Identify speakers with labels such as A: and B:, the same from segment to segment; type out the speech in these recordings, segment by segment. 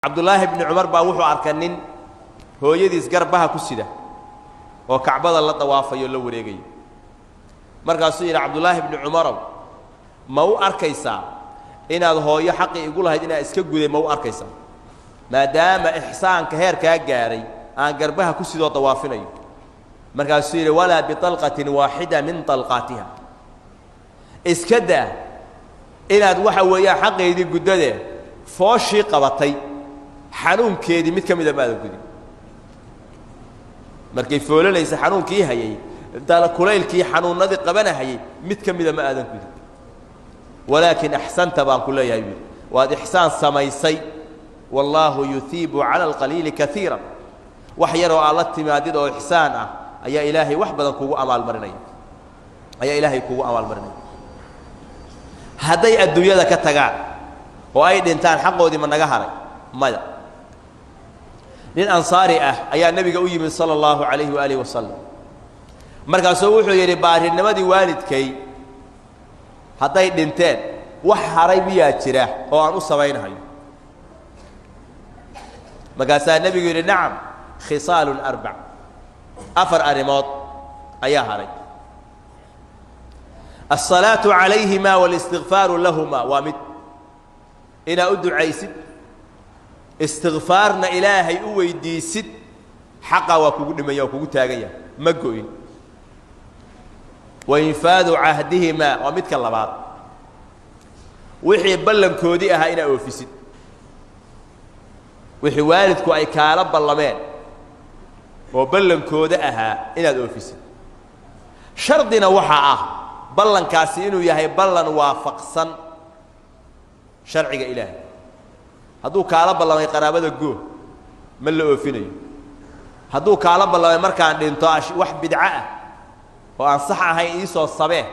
A: عبد الله بن عمر باوحو أركنين هو يديس قربها كسيدة وكعبة الله طوافة يلو وريقي مركز سير عبد الله بن عمر مو أركيسا إن هذا هو يحقق يقولها إن إسكجوا مو أركيسا ما دام إحسان كهير كجاري عن قربها كسيدة طوافنا مركز سير ولا بطلقة واحدة من طلقاتها إسكده إن هذا وحو يحقق يدي قدده فوشي قبطي حنون كيدي مت كم إذا ما ذا قدي مركي فولا ليس حنون كي هي دال كليل كي حنون نذي قبنا هي مت كم إذا ما ذا قدي ولكن أحسنت بان كلها يبي وهذا إحسان سميسي والله يثيب على القليل كثيرا وحيروا على التماديد وإحسانا يا إلهي وحبا كوو أمال مرنين يا إلهي كوو أمال مرنين هدي الدنيا ذا كتجار وأيد إنسان حقه دي من نجاهري ماذا للأنصاري أي النبي قوي من صلى الله عليه وآله وسلم مركز سووحه يري باره إنما دي والد كي هدي دنتين وحري بيات شراه هو عن الصبعين هاي مركز النبي يقول نعم خصال أربع أفر أرمات أيها هاي الصلاة عليهما والاستغفار لهما وامد إن أدعي ست استغفارنا إلهي أويدي ست حقا وكوكو ما يوكوكو تاغيا مقوين وإنفاذ عهدهما ومتك الله بعض وحي بلن كودي أها إنا أوفي ست وحي والدكو أي كالب اللمان وبلن كودي أها إنا أوفي ست شرطنا وحا بلن كاسينو يهي بلن وافقصا شرعي إلهي هدو كالب الله ما يقرب هذا الجو من اللي أوفيني هدو كالب الله ما مركان لنتاش واحد بدعاء وأنصحها هاي إيسو الصبي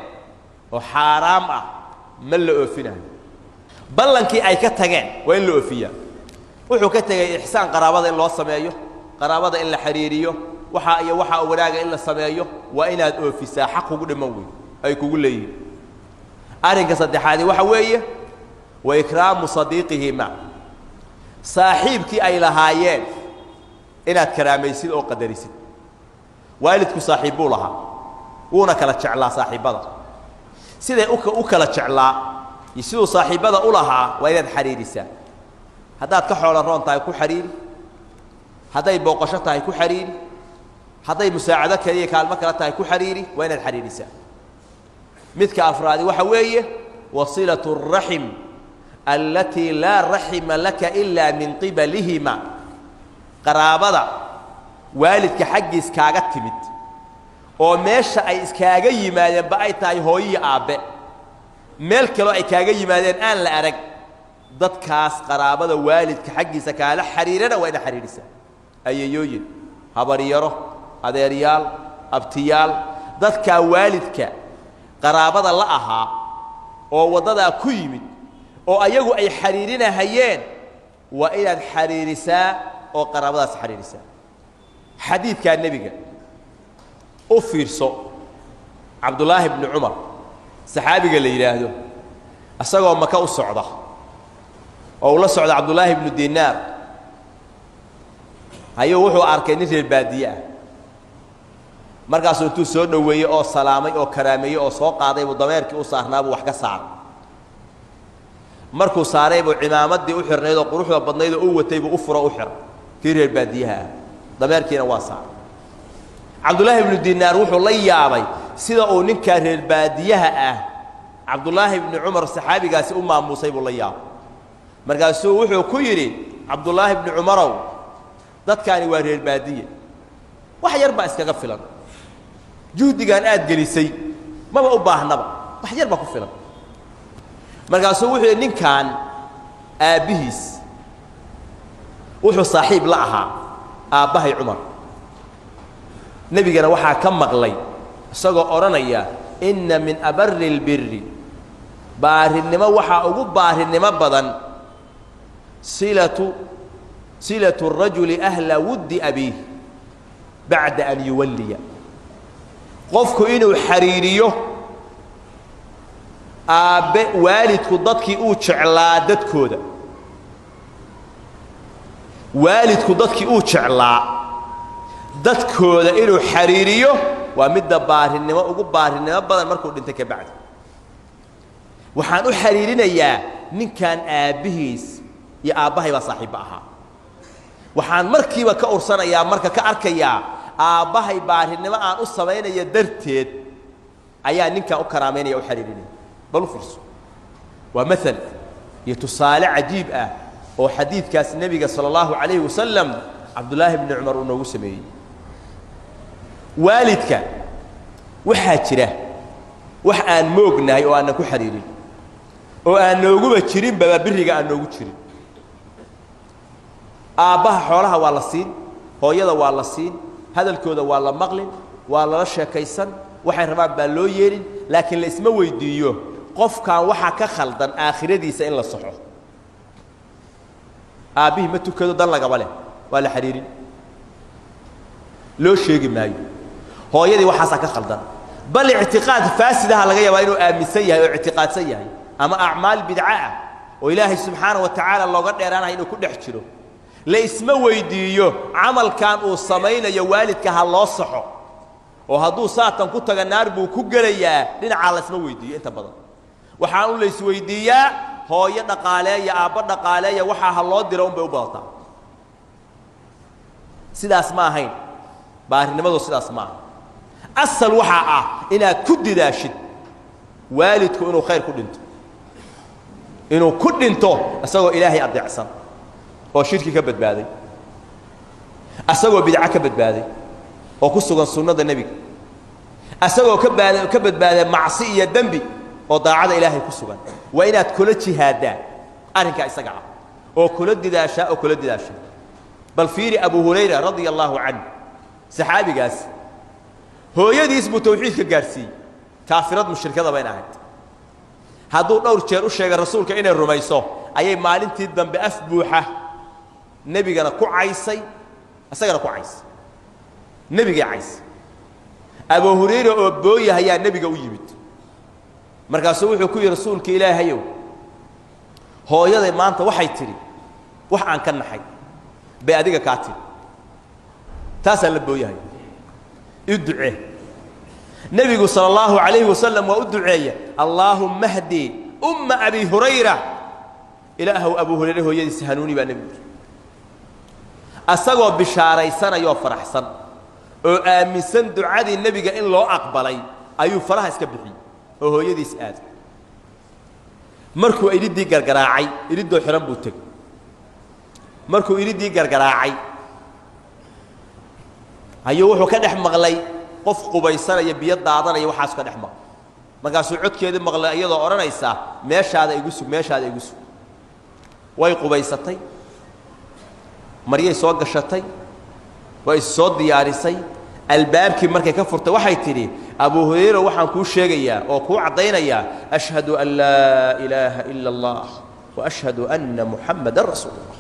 A: وحرام من اللي أوفينه بلن كي أي كتجان وين اللي أوفيه وحو كتجان إحسان قرابة إلا الصبيه قرابة إلا حريريه وحا وراجع إلا الصبيه وإن أوفيسا حقه قد موي أي كقول لي أرنك صدق هذه وحويه وإكرام صديقه مع صاحبك أي لهايين إن كراميسيد أو قدريسيد والدك صاحبه لها ونا كلا تشعلا صاحبها سيده أكلا تشعلا يسيو صاحبها أولها وإن حريريسا هذا كحول الرون تاي كو حريري هذا يبوقشة تاي كو حريري هذا مساعدة كذي كالمكرة تاي كو حريري وإن الحريريسا مثل أفراد وحوية وصلة الرحم التي لا رحم لك إلا من قبلهما قرابة والدك حق إسكاغة تمت وماشا أي إسكاغة يمادين بأي تاي هوي آباء ملك لو إسكاغة يمادين آن لأرق ضد كاس قرابة والدك حق إسكاغة حريرنا وإن حريرسا أي يوجد هبريره هذا ريال أبتيال ضد كا والدك قرابة لأها ووضدها كيمت oo ayagu ay xariirinahayeen waa inaad xariirisaa oo qaraabadaas xariirisaa xadiidka nabiga u fiirso Abdullah ibn Umar saxaabiga la yiraahdo asagoo Maka u socda oo la socda Abdullah ibn Dinar ayuu wuxuu arkay nin reer baadiya markaas uu soo dhaweeyay oo salaamay oo karaameeyay oo soo qaaday dameerkii u saarnaa wax ka saar markuu saaray buu cimaamadii u xirneed oo quruxda badneed oo u watay buu u furo u xir tireer baadiyaha dameerkiina waa saar Abdullah ibn Dinar wuxuu la yaabay sida uu ninka reer baadiyaha Abdullah ibn Umar saxaabigaasi u maamusay buu la yaabay markaas wuxuu ku yiri Abdullah ibn Umar dadkaani waa reer baadiye wax yar ba iskaga filan juhdigan aad gelisay ma u baahnaba wax yar ba ku filan markaas wuxuu ninkan aabihiis wuxuu saaxiib la ahaa aabahay Umar nabigana waxa ka maqlay isagoo oranaya inna min abarril birri baarinimo waxa ugu baarinimo badan silatu ar-rajuli ahla wuddi abihi ba'da an yuwalliya qofku inuu xariiriyo aabe waalidku dadkii uu jeclaa dadkooda waalidku dadkii uu jeclaa dadkooda inuu xariiriyo waa midda baarinimo ugu baarinimo badan markuu dhintay ka bacdi waxaan u xariirinayaa ninkan aabihiis iyo aabbahay baa saaxiibba ahaa waxaan markiiba ka ursanayaa marka ka arkayaa aabbahay baarinimo aan u samaynaya darteed ayaa ninkan u karaameynaya u xariirinaya bal u fiirso waa maal iyo tusaale cajiib ah oo xadiidkaas nebiga sala allahu calayhi wasalam cabdullaahi bni cumar uu noogu sameeyey waalidka waxaa jira wax aan moognahay oo aanan ku xariirin oo aan nooguba jirinbaba biriga aan noogu jirin aabbaha xoolaha waa la siin hooyada waa la siin hadalkooda waa la maqlin waa lala sheekaysan waxay rabaan baa loo yeelin laakiin la isma weydiiyo qofkan waxaa ka khaldan aakhiradiisa in la saxo aabbihii ma tukado dan lagaba leh waa la xariirin loo sheegi maayo hooyadii waxaasaa ka khaldan bal ictiqaad faasidaha laga yaabaa inuu aaminsan yahay oo ictiqaadsan yahay ama acmaal bidca ah oo ilaahay subxaanahu wa tacaala looga dheeraanayo inuu ku dhex jiro la isma weydiiyo camalkan uu samaynayo waalidka ha loo saxo oo hadduu saatan ku taga naar buu ku gelayaa dhinacaa la isma weydiiyo inta badan waxaan u la isweydiiyaa hooyo dhaqaaleeya aabba dhaqaaleeya waxaa ha loo diro unbay u badataa sidaas ma ahayn baarinimadu sidaas ma aha asal waxaa ah inaad ku didaashid waalidku inuu khayr ku dhinto inuu ku dhinto isagoo ilaahay adeecsan oo shirki ka badbaaday asagoo bidca ka badbaaday oo ku sugan sunnada nebiga asagoo ka badbaaday macsi iyo dembi oo daacada ilaahay ku sugan waa inaad kula jihaadaan arrinkaa isaga ah oo kula didaashaa oo kula didaashaa bal fiiri abu hurayra radia allahu canhu saxaabigaas hooyadiis buu tawxiidka gaarsiiyey kaafirad mushrikada bayna ahayd hadduu dhowr jeer u sheegay rasuulka inay rumayso ayay maalintii dambe af buuxa nebigana ku caysay isagana ku caysay nebigay caysay abu hurayra oo booya ayaa nebiga u yimid markaasuu wuxuu ku yidhi rasuulka ilaahayow hooyaday maanta waxay tidhi wax aan ka naxay bay adiga kaa tidhi taasaan la booyahay i ducee nebigu sala allahu calayhi wasalam waa u duceeya allaahumma hdi umma abi hurayra ilaahow abu hurayre hooyadiisa hanuuni baa nebigu asagoo bishaaraysanayoo faraxsan oo aaminsan ducadii nebiga in loo aqbalay ayuu faraha iska bixiyey oo hooyadiis aaday markuu iriddii gargaraacay iriddoo xihan buu tegey markuu iriddii gargaraacay ayuu wuxuu ka dhex maqlay qof qubaysanaya biyo daadanaya waxaas ka dhex maqlay markaasuu codkeedii maqlay iyadoo odhanaysa meeshaada igu sug meeshaada igu sug way qubaysatay maryay soo gashatay way is soo diyaarisay albaabkii markay ka furtay waxay tidhi abu hurayra waxaan kuu sheegayaa oo kuu caddaynayaa ashhadu an laa ilaaha ila allah wa ashhadu anna muxammadan rasuulullah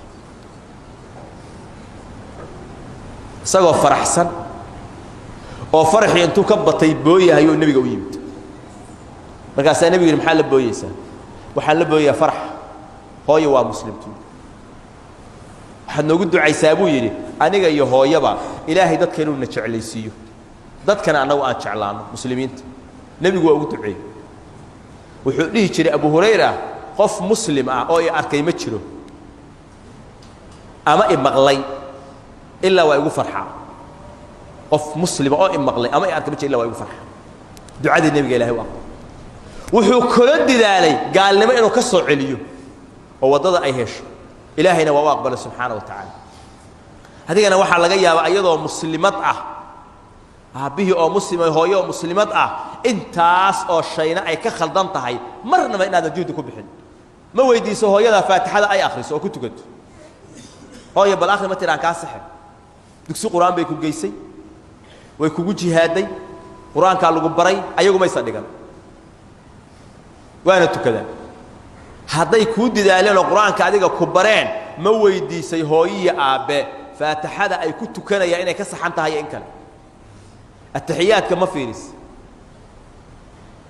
A: isagoo faraxsan oo faraxii intuu ka batay booyahayoo nebiga u yimid markaasaa nebigu yidhi maxaa la booyeysaa waxaan la booyayaa farax hooyo waa muslimtu waxaad noogu ducaysaa buu yidhi aniga iyo hooyaba ilaahay dadka inuu na jeclaysiiyo dadkana annagu aan jeclaanno muslimiinta nebigu waa ugu duceeyey wuxuu dhihi jiray abu hurayra qof muslim ah oo i arkay ma jiro ama i maqlay ilaa waa igu farxaa qof muslima oo i maqlay ama i arkay ma jiro illaa waa igu farxaa ducadii nebiga ilahay u aqbal wuxuu kula didaalay gaalnimo inuu ka soo celiyo oo waddada ay hesho ilaahayna waa u aqbalay subxaana wa tacaala adigana waxaa laga yaabaa iyadoo muslimad ah aabbihii oo muslima hooyo oo muslimad ah intaas oo shayna ay ka khaldan tahay marnaba inaadan juhdi ku bixin ma weydiiso hooyada faatixada ay akhriso oo ku tukato hooyo bal akhri ma tiraan kaa saxe dugsi qur-aan bay ku geysay way kugu jihaaday qur-aankaa lagu baray ayagu maysa dhigan waana tukadaan hadday kuu didaaleen oo qur-aanka adiga ku bareen ma weydiisay hooyiyo aabbe faatixada ay ku tukanayaan inay ka saxan tahay in kale ataxiyaadka ma fiiris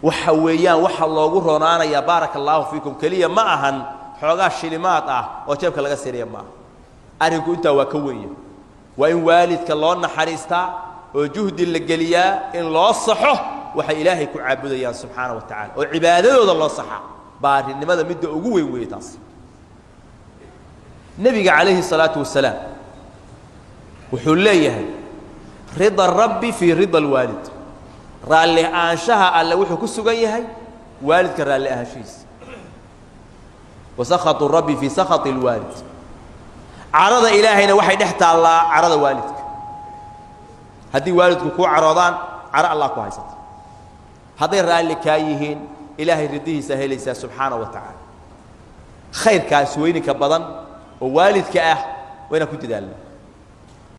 A: waxa weeyaan waxa loogu roonaanayaa baaraka allaahu fiikum keliya ma ahan xoogaa shilimaad ah oo jeebka laga siraya ma aha arinku intaa waa ka weyn waa in waalidka loo naxariistaa oo juhdi la geliyaa in loo saxo waxa ilaahay ku caabudayaan subxaanahu wa tacaala oo cibaadadooda loo saxaa baarinimada midda ugu weyn weeye taas nebiga calayhi salaatu wasalaam wuxuu leeyahay rida rabbi fii rida alwaalid raalli ahaanshaha alle wuxuu ku sugan yahay waalidka raalli ahaanshihiisa wasakhatu rabbi fii sakhati alwaalid carada ilaahayna waxay dhex taallaa carada waalidka haddii waalidku kuu caroodaan caro allah ku haysata hadday raalli kaa yihiin ilaahay ridihiisa helaysaa subxaanahu wa tacaala khayrkaas weyninka badan oo waalidka ah waa inaan ku dadaalna